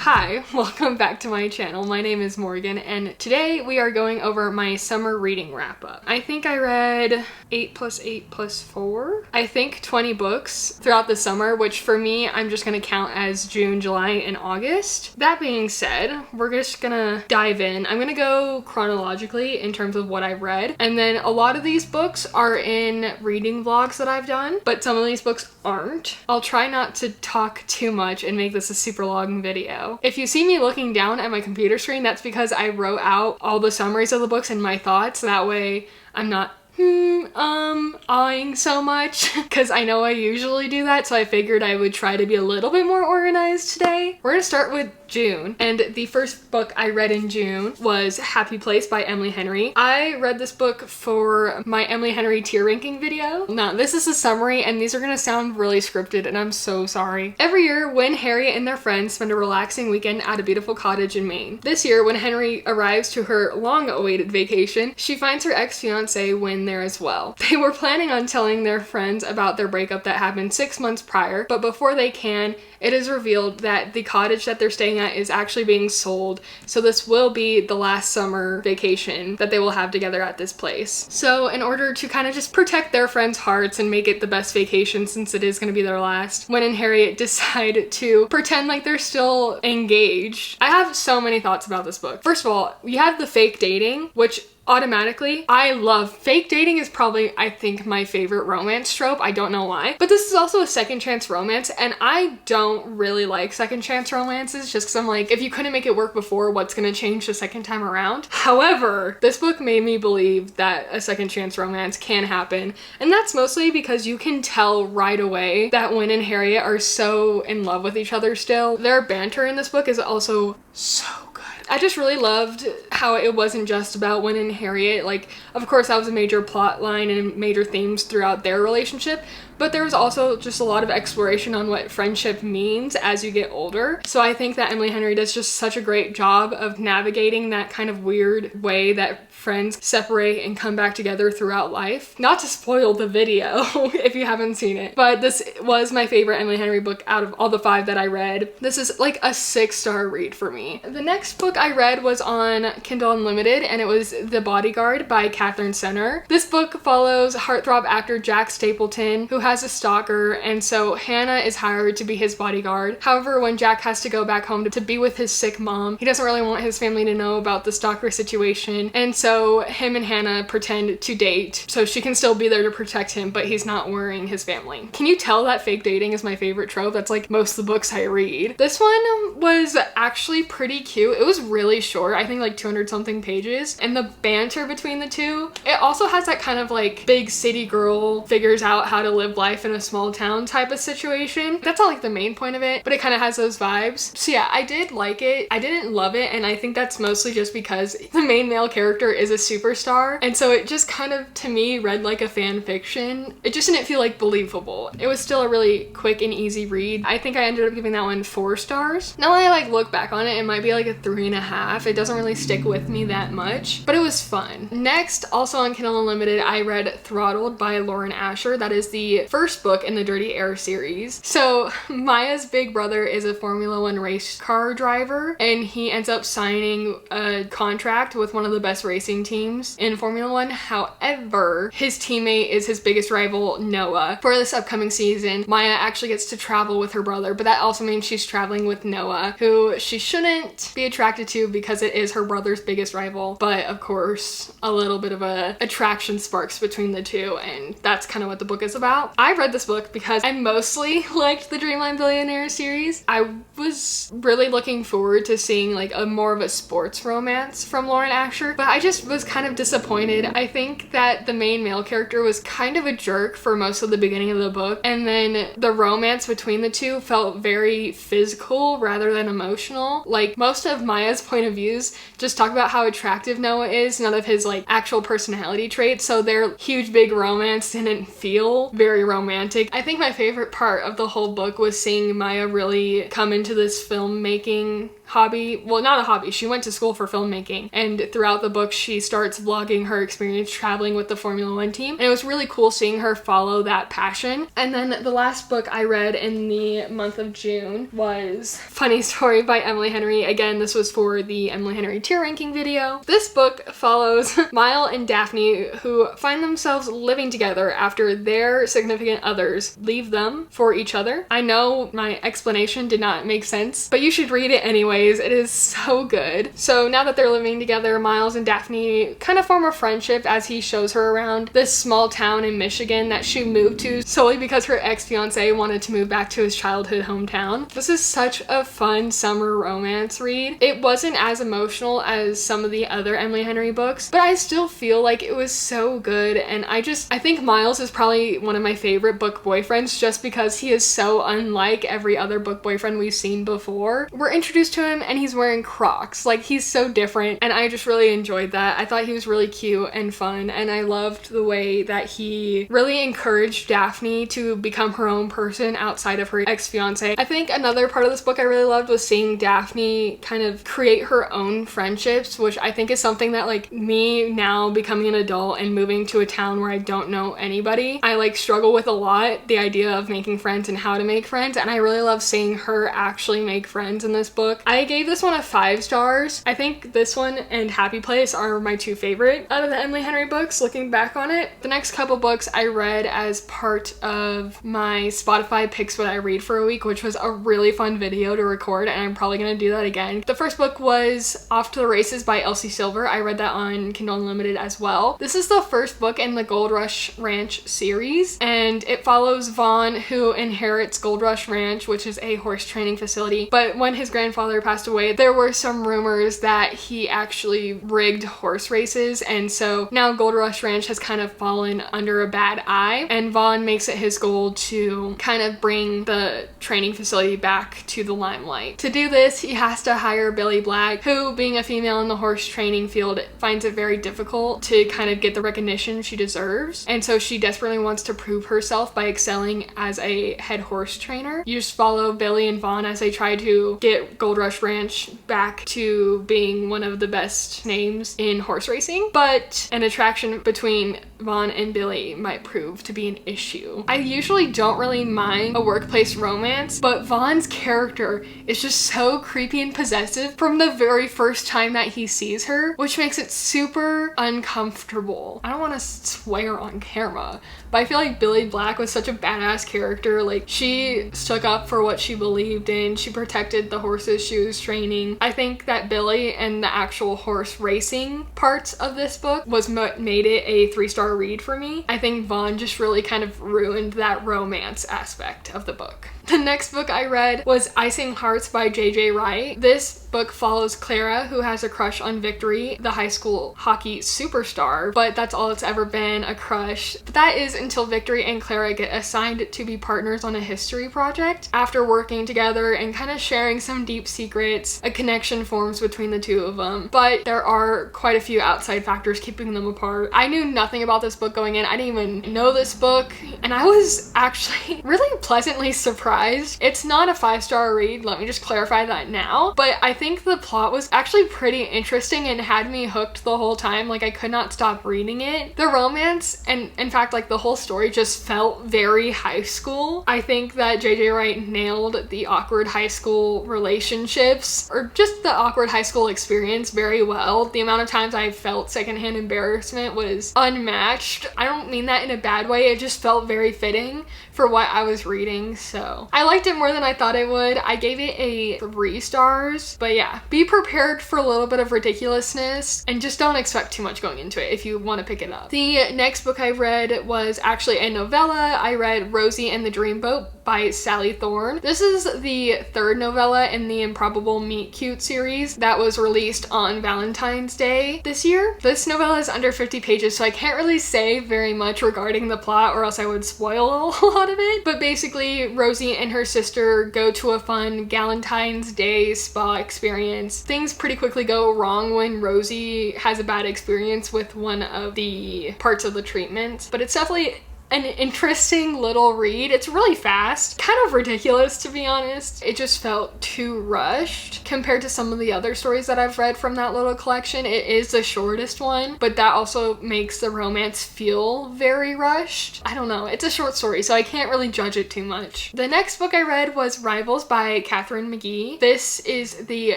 Hi, welcome back to my channel. My name is Morgan and today we are going over my summer reading wrap up. I think I read 8 plus 8 plus 4. I think 20 books throughout the summer, which for me, I'm just gonna count as June, July, and August. That being said, we're just gonna dive in. I'm gonna go chronologically in terms of what I've read. And then a lot of these books are in reading vlogs that I've done, but some of these books aren't. I'll try not to talk too much and make this a super long video. If you see me looking down at my computer screen, that's because I wrote out all the summaries of the books and my thoughts. That way I'm not awing so much because I know I usually do that, so I figured I would try to be a little bit more organized today. We're gonna start with June, and the first book I read in June was Happy Place by Emily Henry. I read this book for my Emily Henry tier ranking video. Now, this is a summary, and these are gonna sound really scripted, and I'm so sorry. Every year, Wynne, Harriet, and their friends spend a relaxing weekend at a beautiful cottage in Maine. This year, when Henry arrives to her long-awaited vacation, she finds her ex-fiance Wynne there as well. They were planning on telling their friends about their breakup that happened 6 months prior, but before they can, it is revealed that the cottage that they're staying at is actually being sold, so this will be the last summer vacation that they will have together at this place. So in order to kind of just protect their friends' hearts and make it the best vacation since it is going to be their last, Wynne and Harriet decide to pretend like they're still engaged. I have so many thoughts about this book. First of all, you have the fake dating, which automatically, I love. Fake dating is probably, I think, my favorite romance trope. I don't know why. But this is also a second chance romance, and I don't really like second chance romances just because I'm like, if you couldn't make it work before, what's gonna change the second time around? However, this book made me believe that a second chance romance can happen, and that's mostly because you can tell right away that Wynne and Harriet are so in love with each other still. Their banter in this book is also so good. I just really loved how it wasn't just about Wynne and Harriet. Like, of course, that was a major plot line and major themes throughout their relationship, but there was also just a lot of exploration on what friendship means as you get older. So I think that Emily Henry does just such a great job of navigating that kind of weird way that friends separate and come back together throughout life. Not to spoil the video if you haven't seen it, but this was my favorite Emily Henry book out of all the 5 that I read. This is like a 6-star read for me. The next book I read was on Kindle Unlimited, and it was The Bodyguard by Catherine Senner. This book follows heartthrob actor Jack Stapleton, who has a stalker, and so Hannah is hired to be his bodyguard. However, when Jack has to go back home to be with his sick mom, he doesn't really want his family to know about the stalker situation, and so him and Hannah pretend to date so she can still be there to protect him, but he's not worrying his family. Can you tell that fake dating is my favorite trope? That's like most of the books I read. This one was actually pretty cute. It was really short, I think like 200 something pages, and the banter between the two, it also has that kind of like big city girl figures out how to live life in a small town type of situation. That's not like the main point of it, but it kind of has those vibes. So yeah, I did like it. I didn't love it, and I think that's mostly just because the main male character is a superstar, and so it just kind of, to me, read like a fan fiction. It just didn't feel like believable. It was still a really quick and easy read. I think I ended up giving that one 4 stars. Now that I like look back on it, it might be like a 3.5. It doesn't really stick with me that much, but it was fun. Next, also on Kindle Unlimited, I read Throttled by Lauren Asher. That is the first book in the Dirty Air series. So Maya's big brother is a Formula One race car driver, and he ends up signing a contract with one of the best racing teams in Formula One. However, his teammate is his biggest rival, Noah. For this upcoming season, Maya actually gets to travel with her brother, but that also means she's traveling with Noah, who she shouldn't be attracted to because it is her brother's biggest rival. But of course, a little bit of a attraction sparks between the two, and that's kind of what the book is about. I read this book because I mostly liked the Dreamline Billionaire series. I was really looking forward to seeing like a more of a sports romance from Lauren Asher, but I just was kind of disappointed. I think that the main male character was kind of a jerk for most of the beginning of the book, and then the romance between the two felt very physical rather than emotional. Like, most of Maya's Noah's point of views just talk about how attractive Noah is, none of his like actual personality traits. So their huge big romance didn't feel very romantic. I think my favorite part of the whole book was seeing Maya really come into this filmmaking hobby. Well, not a hobby. She went to school for filmmaking, and throughout the book she starts vlogging her experience traveling with the Formula One team, and it was really cool seeing her follow that passion. And then the last book I read in the month of June was Funny Story by Emily Henry. Again, this was for the Emily Henry tier ranking video. This book follows Mile and Daphne, who find themselves living together after their significant others leave them for each other. I know my explanation did not make sense, but you should read it anyway. It is so good. So now that they're living together, Miles and Daphne kind of form a friendship as he shows her around this small town in Michigan that she moved to solely because her ex-fiance wanted to move back to his childhood hometown. This is such a fun summer romance read. It wasn't as emotional as some of the other Emily Henry books, but I still feel like it was so good, and I think Miles is probably one of my favorite book boyfriends just because he is so unlike every other book boyfriend we've seen before. We're introduced to him and he's wearing Crocs. Like, he's so different, and I just really enjoyed that. I thought he was really cute and fun, and I loved the way that he really encouraged Daphne to become her own person outside of her ex-fiance. I think another part of this book I really loved was seeing Daphne kind of create her own friendships, which I think is something that, like, me now becoming an adult and moving to a town where I don't know anybody, I like struggle with a lot, the idea of making friends and how to make friends, and I really love seeing her actually make friends in this book. I gave this one a 5 stars. I think this one and Happy Place are my two favorite out of the Emily Henry books, looking back on it. The next couple books I read as part of my Spotify Picks What I Read for a Week, which was a really fun video to record, and I'm probably gonna do that again. The first book was Off to the Races by Elsie Silver. I read that on Kindle Unlimited as well. This is the first book in the Gold Rush Ranch series, and it follows Vaughn, who inherits Gold Rush Ranch, which is a horse training facility. But when his grandfather passed away, there were some rumors that he actually rigged horse races, and so now Gold Rush Ranch has kind of fallen under a bad eye, and Vaughn makes it his goal to kind of bring the training facility back to the limelight. To do this, he has to hire Billy Black, who, being a female in the horse training field, finds it very difficult to kind of get the recognition she deserves, and so she desperately wants to prove herself by excelling as a head horse trainer. You just follow Billy and Vaughn as they try to get Gold Rush Ranch back to being one of the best names in horse racing, but an attraction between Vaughn and Billy might prove to be an issue. I usually don't really mind a workplace romance, but Vaughn's character is just so creepy and possessive from the very first time that he sees her, which makes it super uncomfortable. I don't want to swear on camera, but I feel like Billy Black was such a badass character. Like, she stuck up for what she believed in, she protected the horses she was training. I think that Billy and the actual horse racing parts of this book was what made it a 3-star read for me. I think Vaughn just really kind of ruined that romance aspect of the book. The next book I read was Icing Hearts by J.J. Wright. This book follows Clara, who has a crush on Victory, the high school hockey superstar, but that's all it's ever been, a crush. But that is until Victory and Clara get assigned to be partners on a history project. After working together and kind of sharing some deep secrets, a connection forms between the two of them, but there are quite a few outside factors keeping them apart. I knew nothing about this book going in. I didn't even know this book, and I was actually really pleasantly surprised. It's not a 5-star read, let me just clarify that now, but I think the plot was actually pretty interesting and had me hooked the whole time. Like, I could not stop reading it. The romance, and in fact, like, the whole story just felt very high school. I think that J.J. Wright nailed the awkward high school relationships, or just the awkward high school experience, very well. The amount of times I felt secondhand embarrassment was unmatched. I don't mean that in a bad way, it just felt very fitting for what I was reading, so I liked it more than I thought I would. I gave it a 3 stars, but yeah, be prepared for a little bit of ridiculousness and just don't expect too much going into it if you want to pick it up. The next book I read was actually a novella. I read Rosie and the Dreamboat by Sally Thorne. This is the 3rd novella in the Improbable Meet Cute series that was released on Valentine's Day this year. This novella is under 50 pages, so I can't really say very much regarding the plot or else I would spoil a lot of it, but basically Rosie and her sister go to a fun Galentine's Day spa experience. Things pretty quickly go wrong when Rosie has a bad experience with one of the parts of the treatment, but it's definitely an interesting little read. It's really fast, kind of ridiculous to be honest. It just felt too rushed compared to some of the other stories that I've read from that little collection. It is the shortest one, but that also makes the romance feel very rushed. I don't know, it's a short story, so I can't really judge it too much. The next book I read was Rivals by Katharine McGee. This is the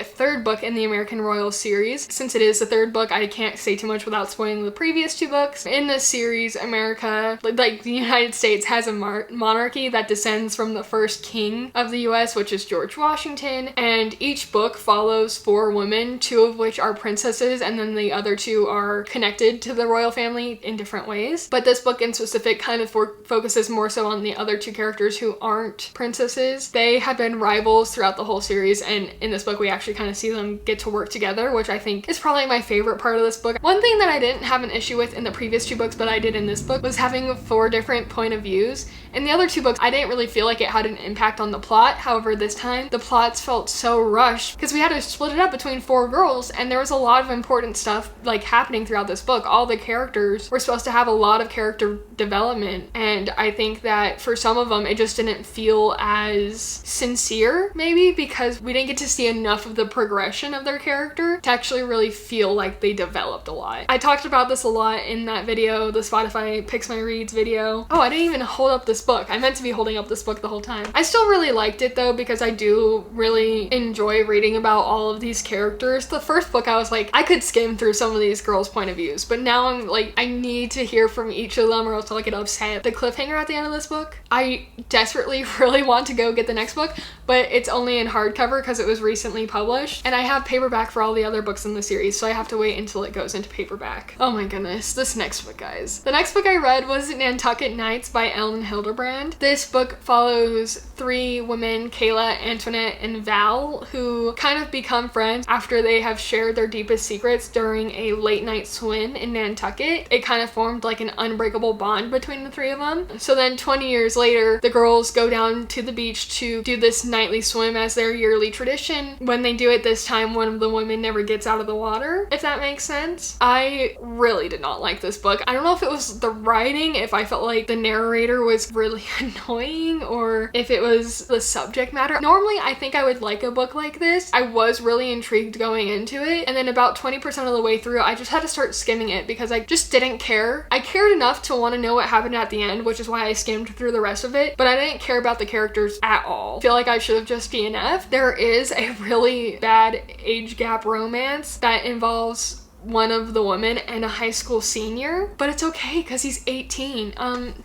third book in the American Royal series. Since it is the third book, I can't say too much without spoiling the previous two books. In this series, America, like the United States, has a monarchy that descends from the first king of the US, which is George Washington, and each book follows 4 women, 2 of which are princesses, and then the other 2 are connected to the royal family in different ways. But this book in specific kind of focuses more so on the other 2 characters who aren't princesses. They have been rivals throughout the whole series, and in this book we actually kind of see them get to work together, which I think is probably my favorite part of this book. One thing that I didn't have an issue with in the previous 2 books, but I did in this book, was having 4 different point of views. In the other 2 books, I didn't really feel like it had an impact on the plot. However, this time, the plots felt so rushed because we had to split it up between 4 girls, and there was a lot of important stuff like happening throughout this book. All the characters were supposed to have a lot of character development, and I think that for some of them, it just didn't feel as sincere, maybe because we didn't get to see enough of the progression of their character to actually really feel like they developed a lot. I talked about this a lot in that video, the Spotify Picks My Reads video. Oh, I didn't even hold up this book. I meant to be holding up this book the whole time. I still really liked it though, because I do really enjoy reading about all of these characters. The first book I was like, I could skim through some of these girls' point of views, but now I'm like, I need to hear from each of them or else I'll get upset. The cliffhanger at the end of this book, I desperately really want to go get the next book, but it's only in hardcover because it was recently published, and I have paperback for all the other books in the series, so I have to wait until it goes into paperback. Oh my goodness, this next book, guys. The next book I read was Nantucket Nights by Ellen Hilderbrand. This book follows 3 women, Kayla, Antoinette, and Val, who kind of become friends after they have shared their deepest secrets during a late night swim in Nantucket. It kind of formed like an unbreakable bond between the 3 of them. So then 20 years later, the girls go down to the beach to do this nightly swim as their yearly tradition. When they do it this time, one of the women never gets out of the water, if that makes sense. I really did not like this book. I don't know if it was the writing, if I felt like the narrator was really annoying, or if it was the subject matter. Normally, I think I would like a book like this. I was really intrigued going into it, and then about 20% of the way through, I just had to start skimming it because I just didn't care. I cared enough to want to know what happened at the end, which is why I skimmed through the rest of it, but I didn't care about the characters at all. I feel like I should have just DNF'd. There is a really bad age gap romance that involves one of the women and a high school senior, but it's okay because he's 18.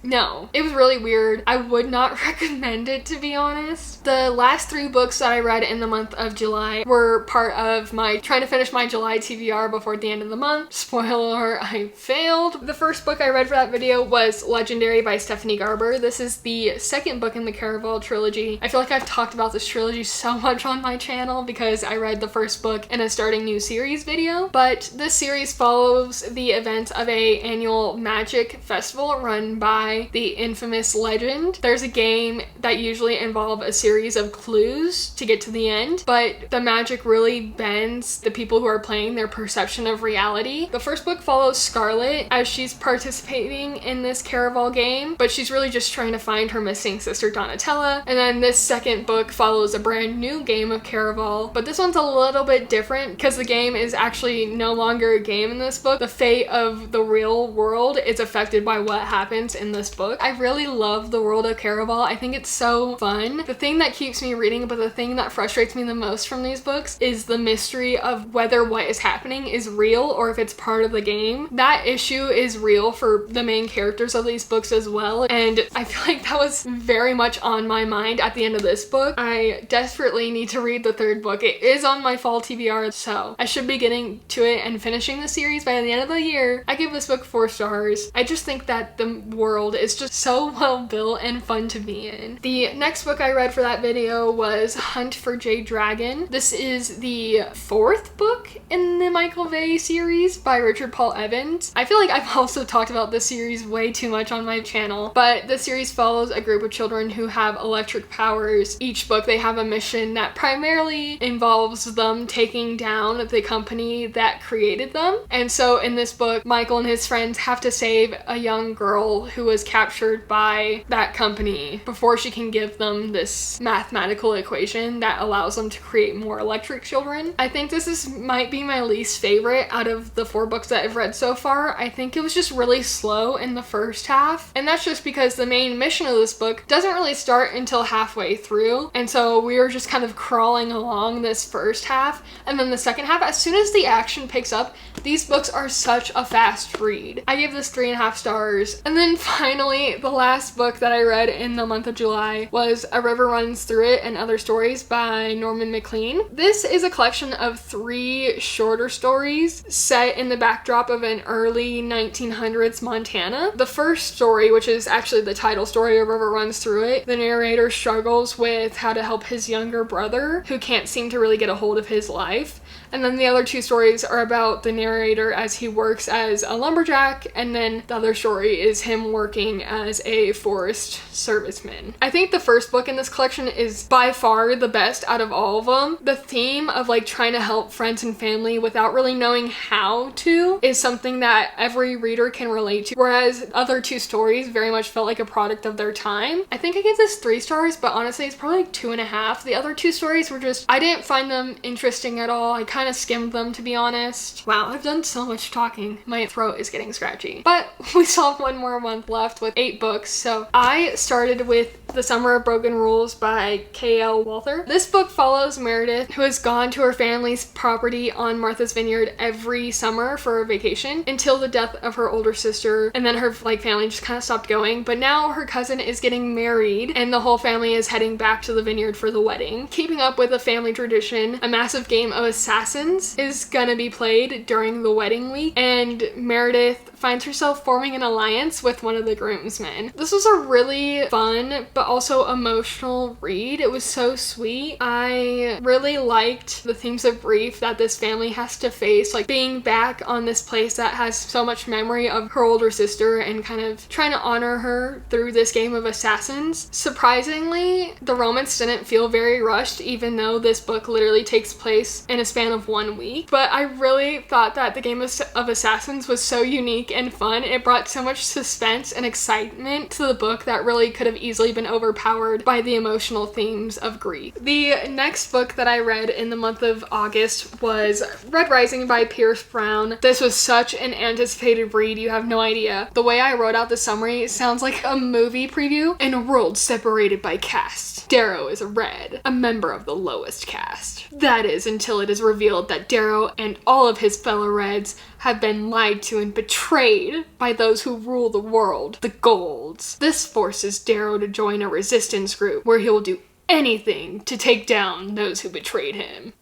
No. It was really weird. I would not recommend it, to be honest. The last 3 books that I read in the month of July were part of my trying to finish my July TBR before the end of the month. Spoiler, I failed. The first book I read for that video was Legendary by Stephanie Garber. This is the second book in the Caraval trilogy. I feel like I've talked about this trilogy so much on my channel because I read the first book in a starting new series video, but this series follows the events of a annual magic festival run by the infamous Legend. There's a game that usually involve a series of clues to get to the end, but the magic really bends the people who are playing their perception of reality. The first book follows Scarlet as she's participating in this Caraval game, but she's really just trying to find her missing sister Donatella. And then this second book follows a brand new game of Caraval, but this one's a little bit different because the game is actually no longer a game in this book. The fate of the real world is affected by what happens in this book. I really love the world of Caraval. I think it's so fun. The thing that keeps me reading, but the thing that frustrates me the most from these books is the mystery of whether what is happening is real or if it's part of the game. That issue is real for the main characters of these books as well, and I feel like that was very much on my mind at the end of this book. I desperately need to read the 3rd book. It is on my fall TBR, so I should be getting to it and finishing the series by the end of the year. I give this book 4 stars. I just think that the world is just so well built and fun to be in. The next book I read for that video was Hunt for Jade Dragon. This is the 4th book in the Michael Vey series by Richard Paul Evans. I feel like I've also talked about this series way too much on my channel, but the series follows a group of children who have electric powers. Each book they have a mission that primarily involves them taking down the company that created them. And so in this book, Michael and his friends have to save a young girl who was captured by that company before she can give them this mathematical equation that allows them to create more electric children. I think might be my least favorite out of the 4 books that I've read so far. I think it was just really slow in the first half, and that's just because the main mission of this book doesn't really start until halfway through, and so we were just kind of crawling along this first half, and then the second half, as soon as the action picks up, these books are such a fast read. I gave this 3.5 stars. And then finally, the last book that I read in the month of July was A River Runs Through It and Other Stories by Norman Maclean. This is a collection of 3 shorter stories set in the backdrop of an early 1900s Montana. The first story, which is actually the title story, A River Runs Through It, the narrator struggles with how to help his younger brother who can't seem to really get a hold of his life. And then the other 2 stories are about the narrator as he works as a lumberjack, and then the other story is him working as a forest serviceman. I think the first book in this collection is by far the best out of all of them. The theme of like trying to help friends and family without really knowing how to is something that every reader can relate to, whereas other 2 stories very much felt like a product of their time. I think I gave this 3 stars, but honestly it's probably like 2.5. The other 2 stories were just, I didn't find them interesting at all. I kind of skimmed them, to be honest. Wow, I've done so much talking. My throat is getting scratchy. But we still have 1 more month left with 8 books. So I started with The Summer of Broken Rules by K.L. Walther. This book follows Meredith, who has gone to her family's property on Martha's Vineyard every summer for a vacation until the death of her older sister, and then her family just kind of stopped going. But now her cousin is getting married and the whole family is heading back to the vineyard for the wedding. Keeping up with a family tradition, a massive game of Assassins is gonna be played during the wedding week, and Meredith finds herself forming an alliance with one of the groomsmen. This was a really fun but also emotional read. It was so sweet. I really liked the themes of grief that this family has to face, like being back on this place that has so much memory of her older sister and kind of trying to honor her through this game of Assassins. Surprisingly, the romance didn't feel very rushed, even though this book literally takes place in a span of 1 week. But I really thought that the game of Assassins was so unique and fun. It brought so much suspense and excitement to the book that really could have easily been overpowered by the emotional themes of grief. The next book that I read in the month of August was Red Rising by Pierce Brown. This was such an anticipated read, you have no idea. The way I wrote out the summary sounds like a movie preview. In a world separated by caste, Darrow is a red, a member of the lowest caste. That is until it is revealed that Darrow and all of his fellow Reds have been lied to and betrayed by those who rule the world, the Golds. This forces Darrow to join a resistance group where he will do anything to take down those who betrayed him.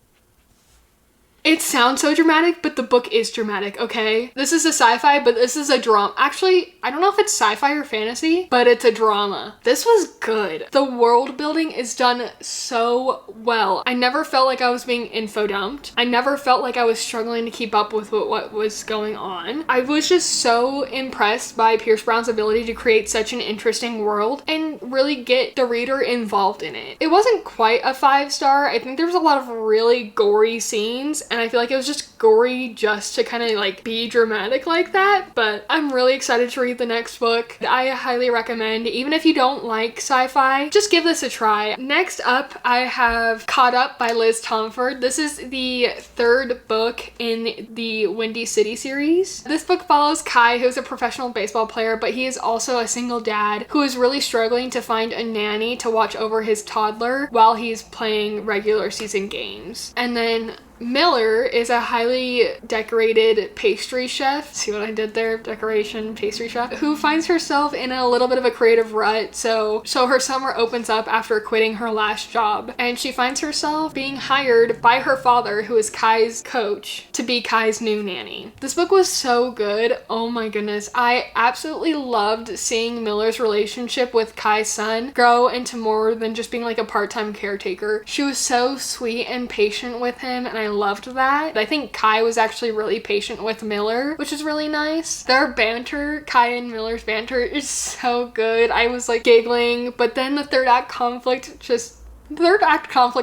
It sounds so dramatic, but the book is dramatic, okay? This is a sci-fi, but this is a drama. Actually, I don't know if it's sci-fi or fantasy, but it's a drama. This was good. The world building is done so well. I never felt like I was being info dumped. I never felt like I was struggling to keep up with what was going on. I was just so impressed by Pierce Brown's ability to create such an interesting world and really get the reader involved in it. It wasn't quite a 5-star. I think there was a lot of really gory scenes, and I feel like it was just gory just to kind of like be dramatic like that, but I'm really excited to read the next book. I highly recommend, even if you don't like sci-fi, just give this a try. Next up, I have Caught Up by Liz Tomford. This is the 3rd book in the Windy City series. This book follows Kai, who's a professional baseball player, but he is also a single dad who is really struggling to find a nanny to watch over his toddler while he's playing regular season games. And then Miller is a highly highly decorated pastry chef. See what I did there? Decoration, pastry chef, who finds herself in a little bit of a creative rut. So her summer opens up after quitting her last job, and she finds herself being hired by her father, who is Kai's coach, to be Kai's new nanny. This book was so good. Oh my goodness. I absolutely loved seeing Miller's relationship with Kai's son grow into more than just being like a part-time caretaker. She was so sweet and patient with him, and I loved that. I think Kai was actually really patient with Miller, which is really nice. Their banter, Kai and Miller's banter, is so good. I was like giggling, but then the third act conflict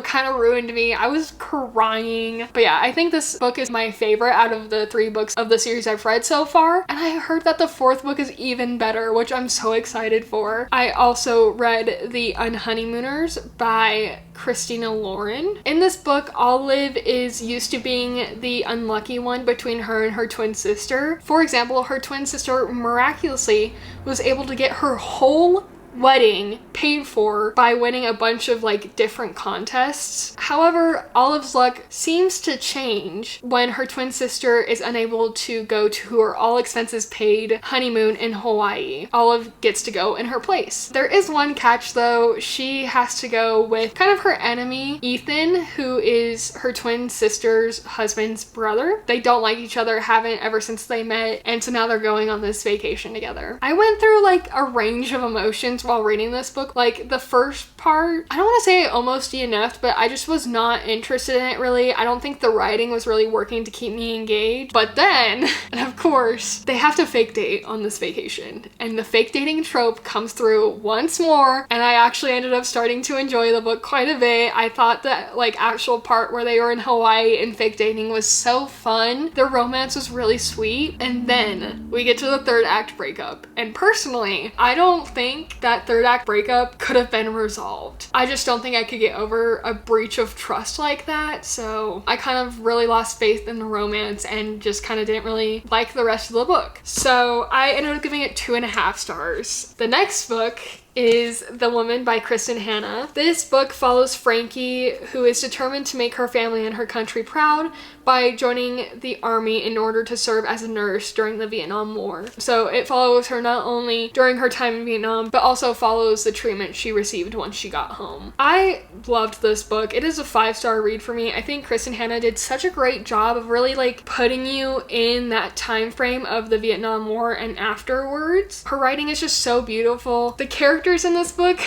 kind of ruined me. I was crying. But yeah, I think this book is my favorite out of the 3 books of the series I've read so far. And I heard that the 4th book is even better, which I'm so excited for. I also read The Unhoneymooners by Christina Lauren. In this book, Olive is used to being the unlucky one between her and her twin sister. For example, her twin sister miraculously was able to get her whole wedding paid for by winning a bunch of like different contests. However, Olive's luck seems to change when her twin sister is unable to go to her all expenses paid honeymoon in Hawaii. Olive gets to go in her place. There is one catch though. She has to go with kind of her enemy, Ethan, who is her twin sister's husband's brother. They don't like each other, haven't ever since they met, and so now they're going on this vacation together. I went through like a range of emotions while reading this book. Like the first part, I don't want to say almost DNF'd, but I just was not interested in it really. I don't think the writing was really working to keep me engaged. But then, and of course, they have to fake date on this vacation, and the fake dating trope comes through once more, and I actually ended up starting to enjoy the book quite a bit. I thought that like actual part where they were in Hawaii and fake dating was so fun. Their romance was really sweet, and then we get to the 3rd act breakup, and personally, I don't think that 3rd act breakup could have been resolved. I just don't think I could get over a breach of trust like that, so I kind of really lost faith in the romance and just kind of didn't really like the rest of the book. So I ended up giving it 2.5 stars. The next book is The Woman by Kristen Hanna. This book follows Frankie, who is determined to make her family and her country proud by joining the army in order to serve as a nurse during the Vietnam War. So it follows her not only during her time in Vietnam, but also follows the treatment she received once she got home. I loved this book. It is a 5-star read for me. I think Kristen Hanna did such a great job of really like putting you in that time frame of the Vietnam War and afterwards. Her writing is just so beautiful. The characters in this book,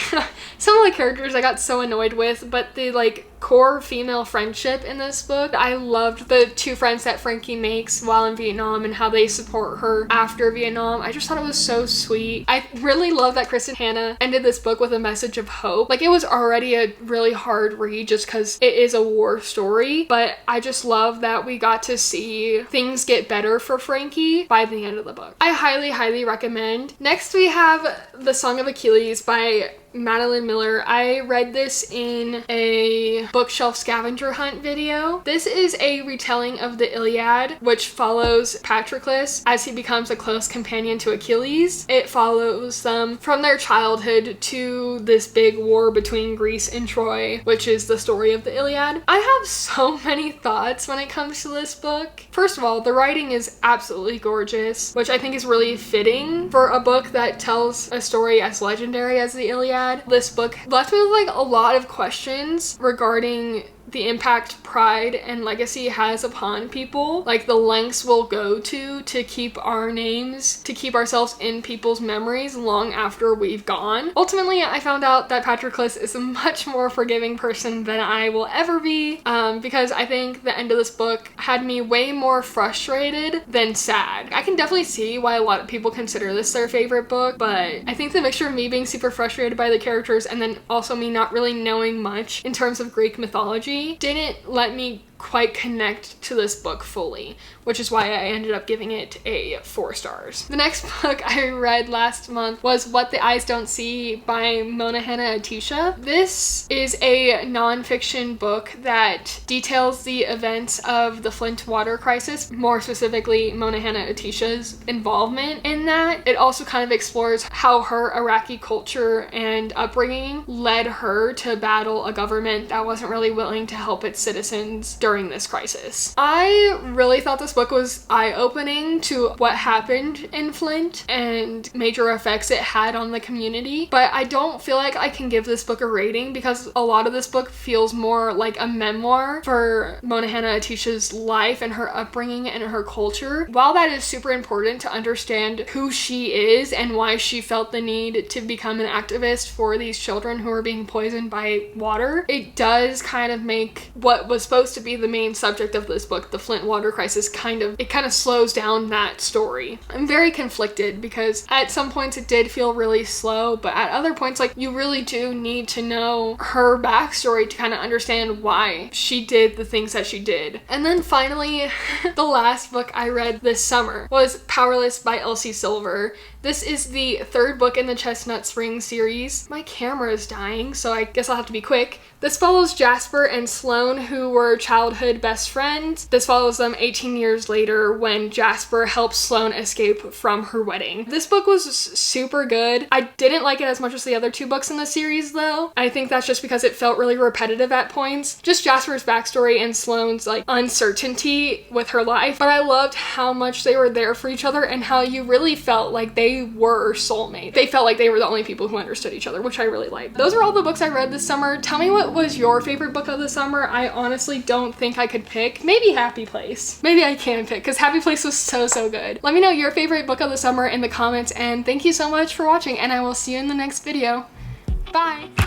some of the characters I got so annoyed with, but the like core female friendship in this book, I loved the 2 friends that Frankie makes while in Vietnam and how they support her after Vietnam. I just thought it was so sweet. I really love that Kristen Hanna ended this book with a message of hope. Like, it was already a really hard read just because it is a war story, but I just love that we got to see things get better for Frankie by the end of the book. I highly recommend. Next we have The Song of Achilles by Madeline Miller. I read this in a bookshelf scavenger hunt video. This is a retelling of the Iliad, which follows Patroclus as he becomes a close companion to Achilles. It follows them from their childhood to this big war between Greece and Troy, which is the story of the Iliad. I have so many thoughts when it comes to this book. First of all, the writing is absolutely gorgeous, which I think is really fitting for a book that tells a story as legendary as the Iliad. This book left me with like a lot of questions regarding the impact pride and legacy has upon people, like the lengths we'll go to keep our names, to keep ourselves in people's memories long after we've gone. Ultimately, I found out that Patroclus is a much more forgiving person than I will ever be, because I think the end of this book had me way more frustrated than sad. I can definitely see why a lot of people consider this their favorite book, but I think the mixture of me being super frustrated by the characters and then also me not really knowing much in terms of Greek mythology didn't let me quite connect to this book fully, which is why I ended up giving it a 4 stars. The next book I read last month was What the Eyes Don't See by Mona Hanna-Attisha. This is a nonfiction book that details the events of the Flint water crisis, more specifically Mona Hanna-Attisha's involvement in that. It also kind of explores how her Iraqi culture and upbringing led her to battle a government that wasn't really willing to help its citizens during during this crisis. I really thought this book was eye-opening to what happened in Flint and major effects it had on the community, but I don't feel like I can give this book a rating because a lot of this book feels more like a memoir for Mona Hanna-Attisha's life and her upbringing and her culture. While that is super important to understand who she is and why she felt the need to become an activist for these children who are being poisoned by water, it does kind of make what was supposed to be the main subject of this book, the Flint water crisis, kind of slows down that story. I'm very conflicted because at some points it did feel really slow, but at other points, like, you really do need to know her backstory to kind of understand why she did the things that she did. And then finally, the last book I read this summer was Powerless by Elsie Silver. This is the third book in the Chestnut Springs series. My camera is dying, so I guess I'll have to be quick. This follows Jasper and Sloane, who were childhood best friends. This follows them 18 years later when Jasper helps Sloane escape from her wedding. This book was super good. I didn't like it as much as the other two books in the series though. I think that's just because it felt really repetitive at points. Just Jasper's backstory and Sloane's like uncertainty with her life. But I loved how much they were there for each other and how you really felt like they were soulmates. They felt like they were the only people who understood each other, which I really liked. Those are all the books I read this summer. Tell me what was your favorite book of the summer. I honestly don't think I could pick. Maybe Happy Place. Maybe I can pick because Happy Place was so good. Let me know your favorite book of the summer in the comments, and thank you so much for watching, and I will see you in the next video. Bye!